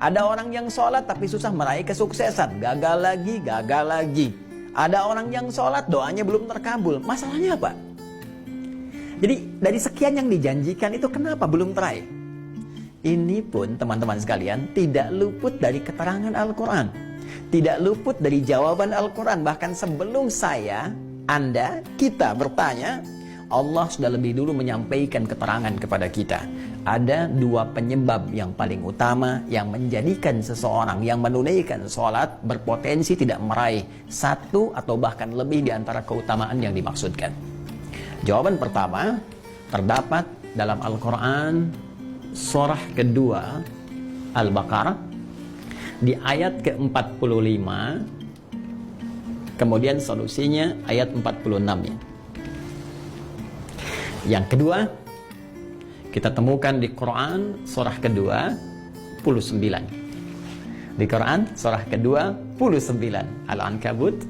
Ada orang yang sholat tapi susah meraih kesuksesan. Gagal lagi, gagal lagi. Ada orang yang sholat doanya belum terkabul. Masalahnya apa? Jadi dari sekian yang dijanjikan itu kenapa belum teraih? Ini pun teman-teman sekalian tidak luput dari keterangan Al-Quran. Tidak luput dari jawaban Al-Quran. Bahkan sebelum saya, Anda, kita bertanya, Allah sudah lebih dulu menyampaikan keterangan kepada kita. Ada dua penyebab yang paling utama yang menjadikan seseorang yang menunaikan sholat berpotensi tidak meraih satu atau bahkan lebih di antara keutamaan yang dimaksudkan. Jawaban pertama terdapat dalam Al-Quran surah kedua Al-Baqarah di ayat ke-45, kemudian solusinya ayat 46-nya. Yang kedua, kita temukan di Quran surah kedua 29. Di Quran surah kedua 29 Al-Ankabut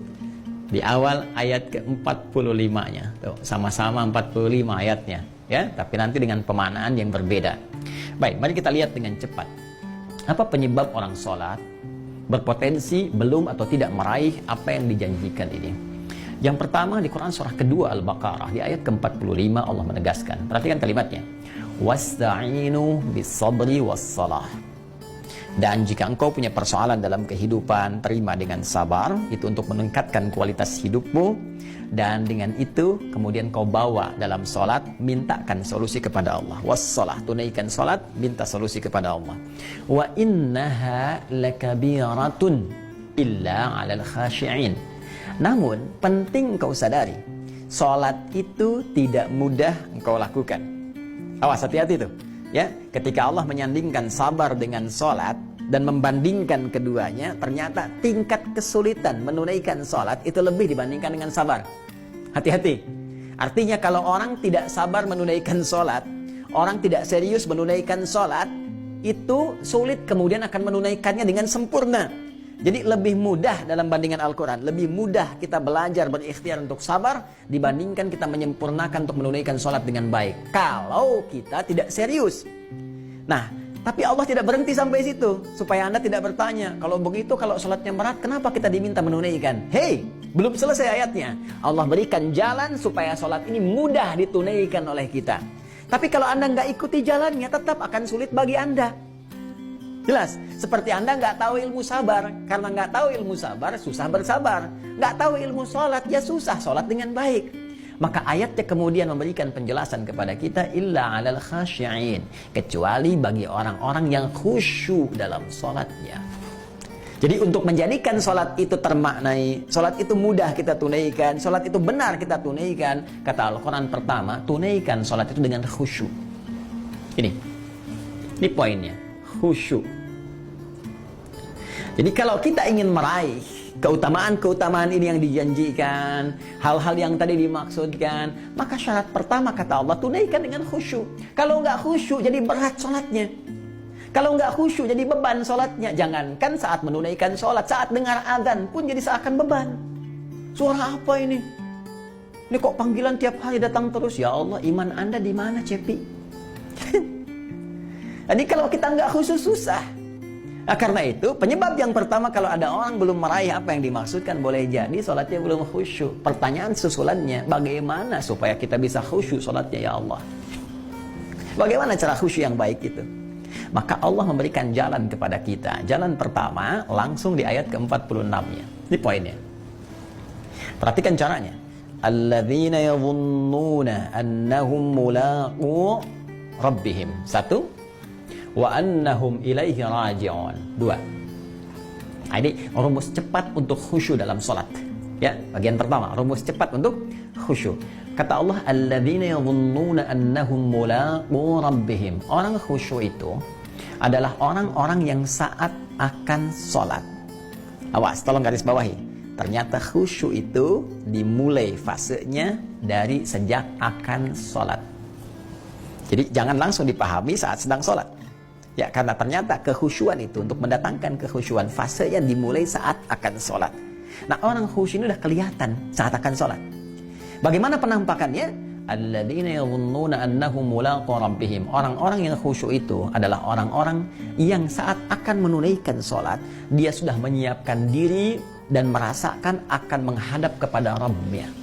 di awal ayat ke-45-nya. Tuh, sama-sama 45 ayatnya, ya, tapi nanti dengan pemaknaan yang berbeda. Baik, mari kita lihat dengan cepat. Apa penyebab orang sholat berpotensi belum atau tidak meraih apa yang dijanjikan ini? Yang pertama di Quran surah kedua Al-Baqarah di ayat ke-45 Allah menegaskan. Perhatikan kalimatnya. Wasta'inu bis-sabri was-salah. Dan jika engkau punya persoalan dalam kehidupan, terima dengan sabar. Itu untuk meningkatkan kualitas hidupmu. Dan dengan itu kemudian kau bawa dalam sholat, mintakan solusi kepada Allah. Was-salah, tunaikan sholat, minta solusi kepada Allah. Wa innaha lakabiratun illa 'alal khashi'in. Namun penting kau sadari, sholat itu tidak mudah engkau lakukan. Awas, hati-hati tuh, ya. Ketika Allah menyandingkan sabar dengan sholat dan membandingkan keduanya, ternyata tingkat kesulitan menunaikan sholat itu lebih dibandingkan dengan sabar. Hati-hati. Artinya kalau orang tidak sabar menunaikan sholat, orang tidak serius menunaikan sholat, itu sulit kemudian akan menunaikannya dengan sempurna. Jadi lebih mudah dalam bandingan Al-Quran, lebih mudah kita belajar berikhtiar untuk sabar dibandingkan kita menyempurnakan untuk menunaikan sholat dengan baik. Kalau kita tidak serius. Nah, tapi Allah tidak berhenti sampai situ. Supaya Anda tidak bertanya, kalau begitu kalau sholatnya berat, kenapa kita diminta menunaikan? Hei, belum selesai ayatnya. Allah berikan jalan supaya sholat ini mudah ditunaikan oleh kita. Tapi kalau Anda nggak ikuti jalannya, tetap akan sulit bagi Anda. Jelas, seperti Anda nggak tahu ilmu sabar. Karena nggak tahu ilmu sabar, susah bersabar. Nggak tahu ilmu sholat, ya susah sholat dengan baik. Maka ayatnya kemudian memberikan penjelasan kepada kita, illa 'alal khashi'in, kecuali bagi orang-orang yang khusyuk dalam sholatnya. Jadi untuk menjadikan sholat itu termaknai, sholat itu mudah kita tunaikan, sholat itu benar kita tunaikan, kata Al-Quran pertama, tunaikan sholat itu dengan khusyuk. Ini poinnya. Khusyuk. Jadi kalau kita ingin meraih keutamaan-keutamaan ini yang dijanjikan, hal-hal yang tadi dimaksudkan, maka syarat pertama kata Allah, tunaikan dengan khusyuk. Kalau nggak khusyuk jadi berat sholatnya. Kalau nggak khusyuk jadi beban sholatnya. Jangankan saat menunaikan sholat, saat dengar azan pun jadi seakan beban. Suara apa ini? Ini kok panggilan tiap hari datang terus? Ya Allah, iman Anda di mana, Cepi? Jadi kalau kita nggak khusyuk susah. Nah, karena itu penyebab yang pertama kalau ada orang belum meraih apa yang dimaksudkan, boleh jadi sholatnya belum khusyuk. Pertanyaan susulannya, bagaimana supaya kita bisa khusyuk sholatnya ya Allah? Bagaimana cara khusyuk yang baik itu? Maka Allah memberikan jalan kepada kita. Jalan pertama langsung di ayat ke-46-nya. Ini poinnya. Perhatikan caranya. Alladzina yadhunnuna annahum mulaqu rabbihim. Satu. Wa annahum ilaihi raji'un. Dua. Nah, ini rumus cepat untuk khusyuk dalam sholat. Ya, bagian pertama, rumus cepat untuk khusyuk. Kata Allah, alladzina yadhunnuna annahum mulaqu rabbihim. Orang khusyuk itu adalah orang-orang yang saat akan sholat. Awas, tolong garis bawahi. Ternyata khusyuk itu dimulai fasenya dari sejak akan sholat. Jadi jangan langsung dipahami saat sedang sholat. Ya, karena ternyata kekhusyuan itu untuk mendatangkan kekhusyuan fasenya dimulai saat akan sholat. Nah, orang khusyuk ini udah kelihatan saat akan sholat. Bagaimana penampakannya? alladzina yadhunnuna annahum mulaqu rabbihim. Orang-orang yang khusyuk itu adalah orang-orang yang saat akan menunaikan sholat, dia sudah menyiapkan diri dan merasakan akan menghadap kepada Rabbnya.